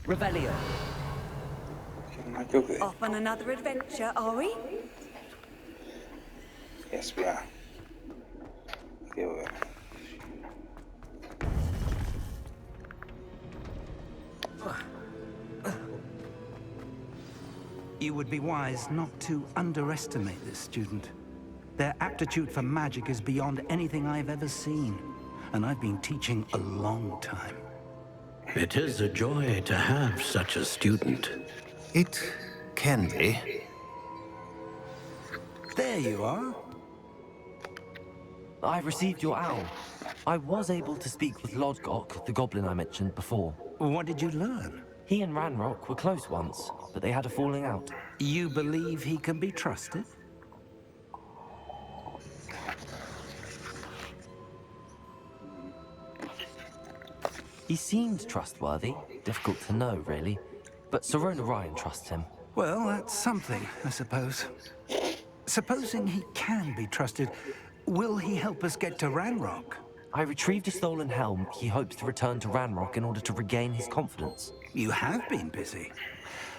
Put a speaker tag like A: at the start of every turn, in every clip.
A: Revelio.
B: Off on another adventure, are we?
C: Yes, we are. Okay, we are.
D: You would be wise not to underestimate this student. Their aptitude for magic is beyond anything I've ever seen, and I've been teaching a long time.
E: It is a joy to have such a student.
F: It can be.
D: There you are.
A: I've received your owl. I was able to speak with Lodgok, the goblin I mentioned before.
D: What did you learn?
A: He and Ranrock were close once, but they had a falling out.
D: You believe he can be trusted?
A: He seemed trustworthy. Difficult to know, really. But Sirona Ryan trusts him.
D: Well, that's something, I suppose. Supposing he can be trusted, will he help us get to Ranrock?
A: I retrieved a stolen helm. He hopes to return to Ranrock in order to regain his confidence.
D: You have been busy.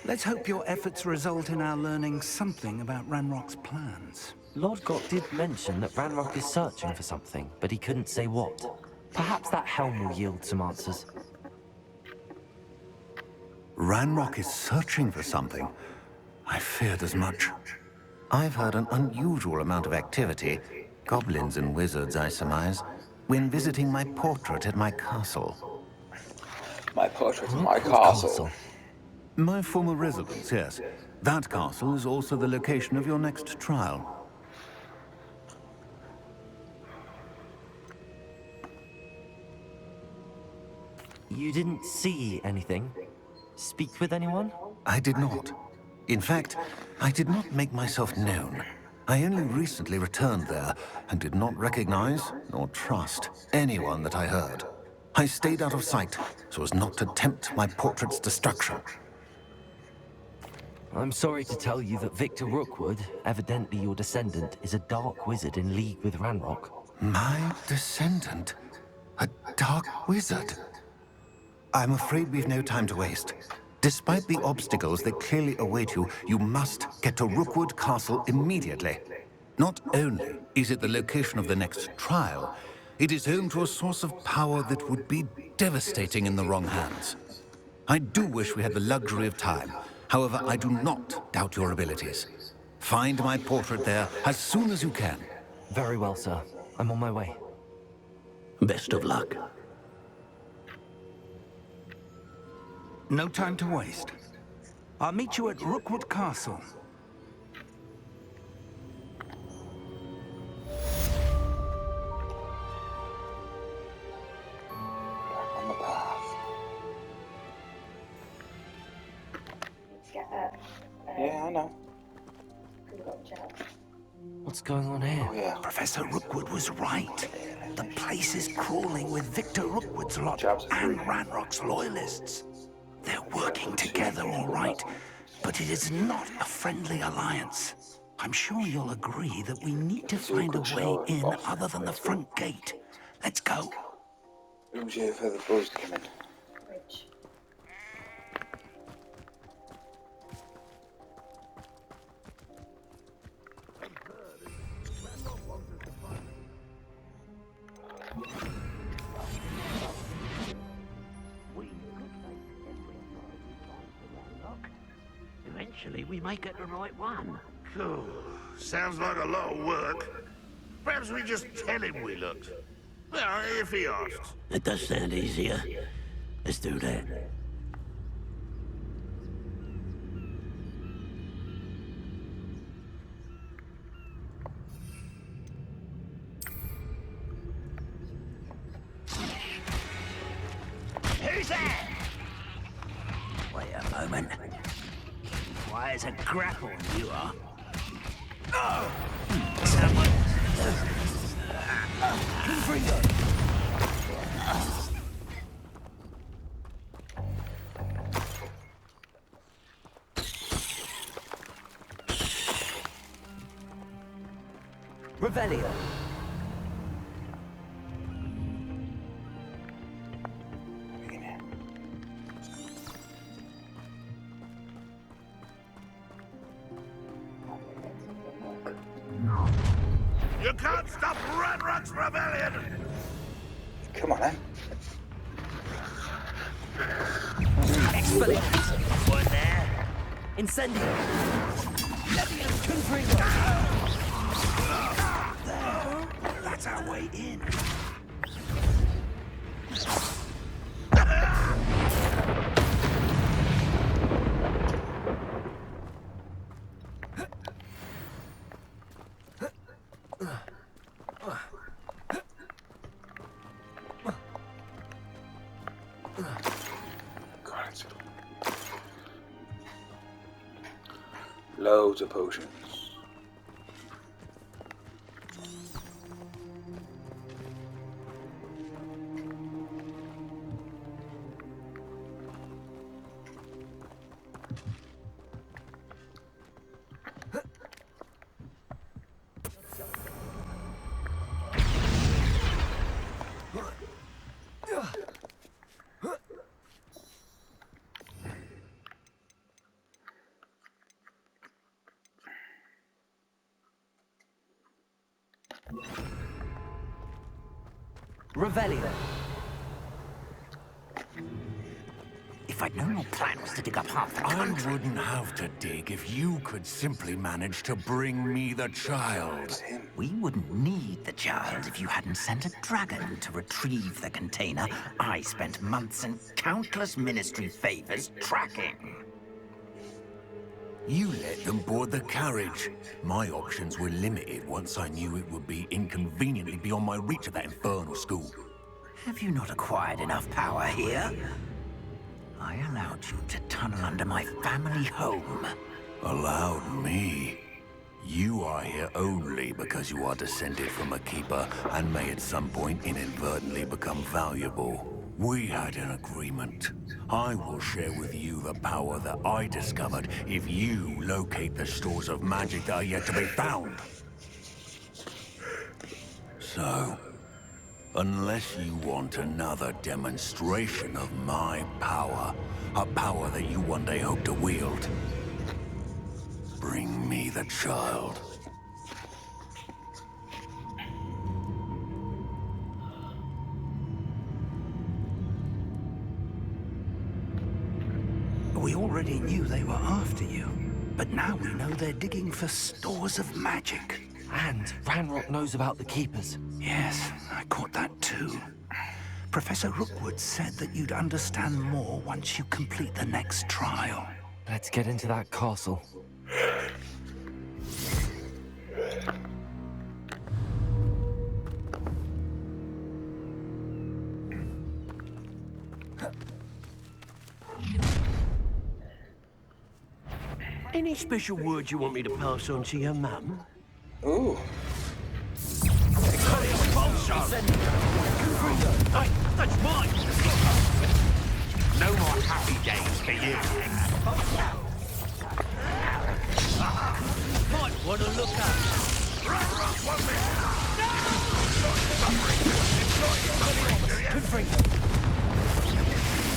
D: Let's hope your efforts result in our learning something about Ranrock's plans.
A: Lodgok did mention that Ranrock is searching for something, but he couldn't say what. Perhaps that helm will yield some answers.
F: Ranrock is searching for something. I feared as much. I've heard an unusual amount of activity, goblins and wizards, I surmise, when visiting my portrait at my castle.
C: My portrait in my castle.
F: My former residence, yes. That castle is also the location of your next trial.
A: You didn't see anything? Speak with anyone?
F: I did not. In fact, I did not make myself known. I only recently returned there and did not recognize nor trust anyone that I heard. I stayed out of sight so as not to tempt my portrait's destruction.
A: I'm sorry to tell you that Victor Rookwood, evidently your descendant, is a dark wizard in league with Ranrock.
F: My descendant? A dark wizard? I'm afraid we've no time to waste. Despite the obstacles that clearly await you, you must get to Rookwood Castle immediately. Not only is it the location of the next trial, it is home to a source of power that would be devastating in the wrong hands. I do wish we had the luxury of time. However, I do not doubt your abilities. Find my portrait there as soon as you can.
A: Very well, sir. I'm on my way.
E: Best of luck.
D: No time to waste. I'll meet you at Rookwood Castle.
C: On the path. Yeah, I know.
A: What's going on here?
C: Oh, yeah.
D: Professor Rookwood was right. The place is crawling with Victor Rookwood's lot
C: Jobs are
D: and
C: free.
D: Ranrock's loyalists. They're working together, all right, but it is not a friendly alliance. I'm sure you'll agree that we need to find a way in other than the front gate. Let's go.
C: Room's here for the boys to come in.
E: Eventually, we may get the right one.
G: Phew, sounds like a lot of work. Perhaps we just tell him we looked. Well, if he asks.
E: It does sound easier. Let's do that.
G: Who's that?
D: Wait a moment. Why is a grapple you are? Someone. Confringo. Revelio.
G: can't stop Ranrock's rebellion!
C: Come on, eh?
A: Expelliarmus! One there. Incendio! Confringo!
D: There. That's our way in.
C: Got it. Loads of potions.
A: Revelio.
D: If I'd known your plan was to dig up half the
H: I
D: country...
H: wouldn't have to dig if you could simply manage to bring me the child.
D: We wouldn't need the child if you hadn't sent a dragon to retrieve the container I spent months and countless ministry favors tracking.
H: You let them board the carriage. My options were limited once I knew it would be inconveniently beyond my reach at that infernal school.
D: Have you not acquired enough power here? I allowed you to tunnel under my family home.
H: Allowed me? You are here only because you are descended from a keeper and may at some point inadvertently become valuable. We had an agreement. I will share with you the power that I discovered if you locate the stores of magic that are yet to be found. So, unless you want another demonstration of my power, a power that you one day hope to wield, bring me the child.
D: We already knew they were after you, but now we know they're digging for stores of magic.
A: And Ranrock knows about the Keepers.
D: Yes, I caught that too. Professor Rockwoods said that you'd understand more once you complete the next trial.
A: Let's get into that castle.
I: Any special words you want me to pass on to your mum?
C: Ooh.
I: Hey, that's mine! No more happy days for you. Might want to look up.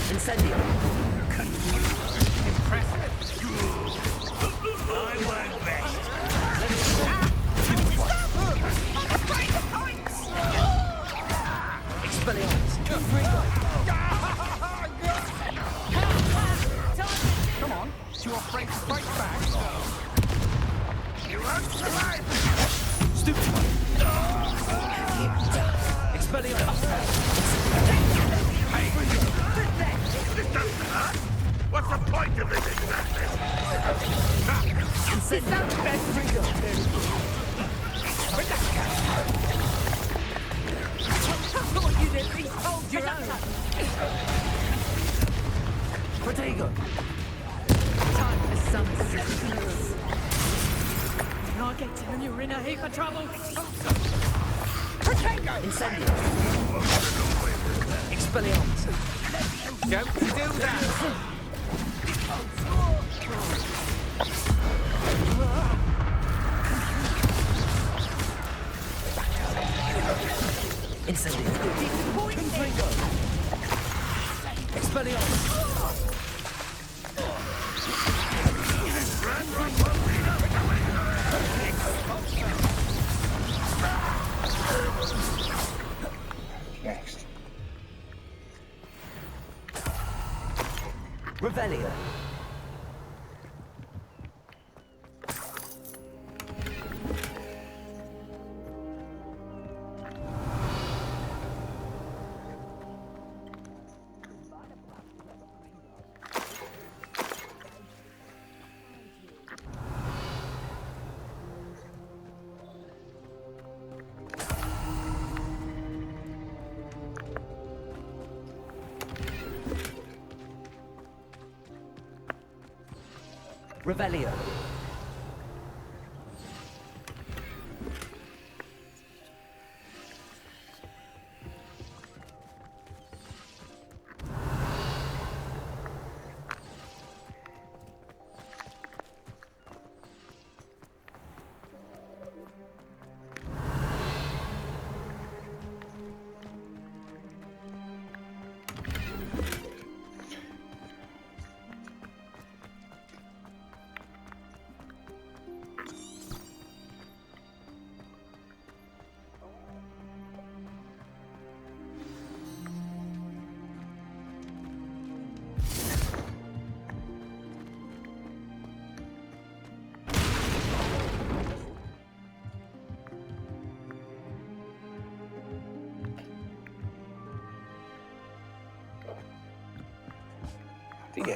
A: Incendio.
G: I work best.
A: Expelliarmus.
J: Come on, you're afraid to fight back.
G: You won't survive!
A: Stupid one. Expelliarmus.
G: This doesn't hurt! What's the point of this exactly?
A: Protego.
J: Time for some sense. I'll get you when you're in a heap of trouble.
A: Incendio. Expelliarmus.
J: Don't do that.
A: Incendio. Confringo. Expelliarmus. Revelio. Revelio.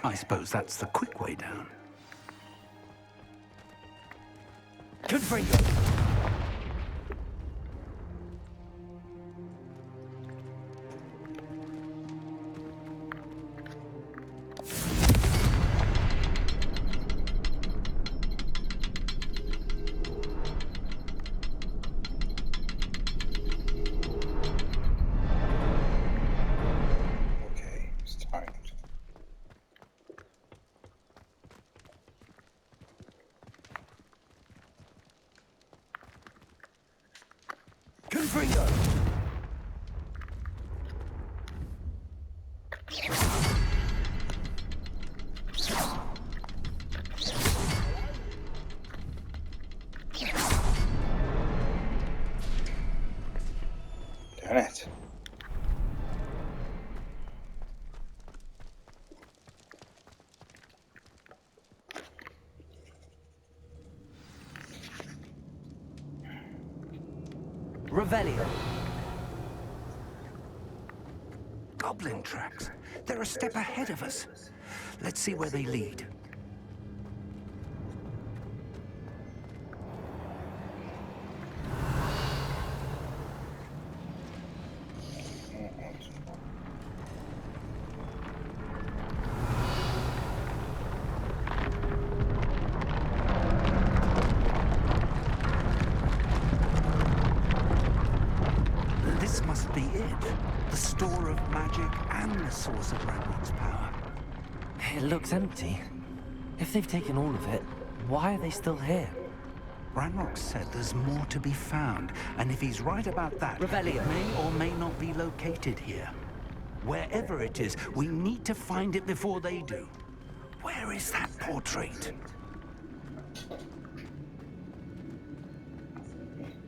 D: I suppose that's the quick way down.
A: Confringo.
C: Okay, it's timed.
A: Confringo.
C: Damn it.
A: Revelio.
D: Goblin tracks. They're a step ahead of us. Let's see where they lead. This must be it. The store of magic and the source of Ranrock's power.
A: It looks empty. If they've taken all of it, why are they still here?
D: Ranrock said there's more to be found, and if he's right about that,
A: Revelio.
D: it may or may not be located here. Wherever it is, we need to find it before they do. Where is that portrait?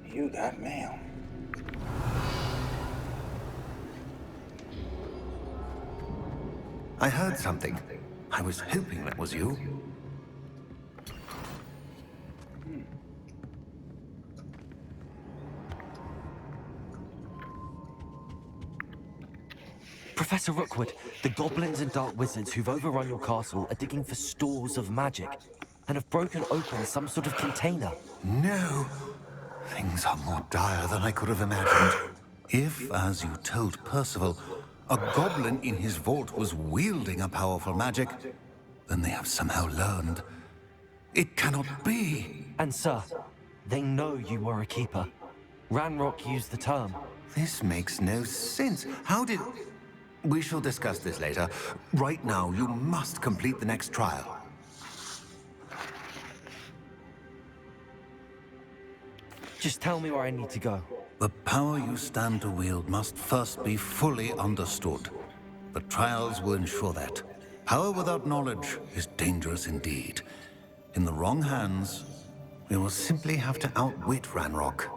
C: You got mail.
F: I heard something. I was hoping that was you.
A: Professor Rookwood, the goblins and dark wizards who've overrun your castle are digging for stores of magic and have broken open some sort of container.
F: No. Things are more dire than I could have imagined. If, as you told Percival, a goblin in his vault was wielding a powerful magic, then they have somehow learned. It cannot be.
A: And sir, they know you were a keeper. Ranrock used the term.
F: This makes no sense. How did... We shall discuss this later. Right now, you must complete the next trial.
A: Just tell me where I need to go.
F: The power you stand to wield must first be fully understood. The trials will ensure that. Power without knowledge is dangerous indeed. In the wrong hands, we will simply have to outwit Ranrock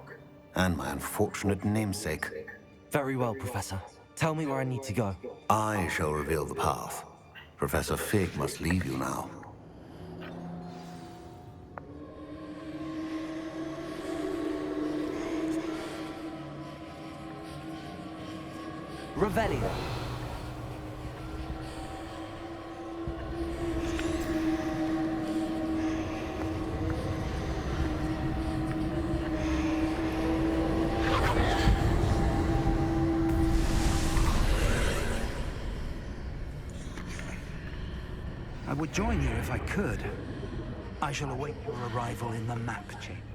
F: and my unfortunate namesake.
A: Very well, Professor. Tell me where I need to go.
F: I shall reveal the path. Professor Fig must leave you now.
A: Revelio.
D: I would join you if I could. I shall await your arrival in the map chamber.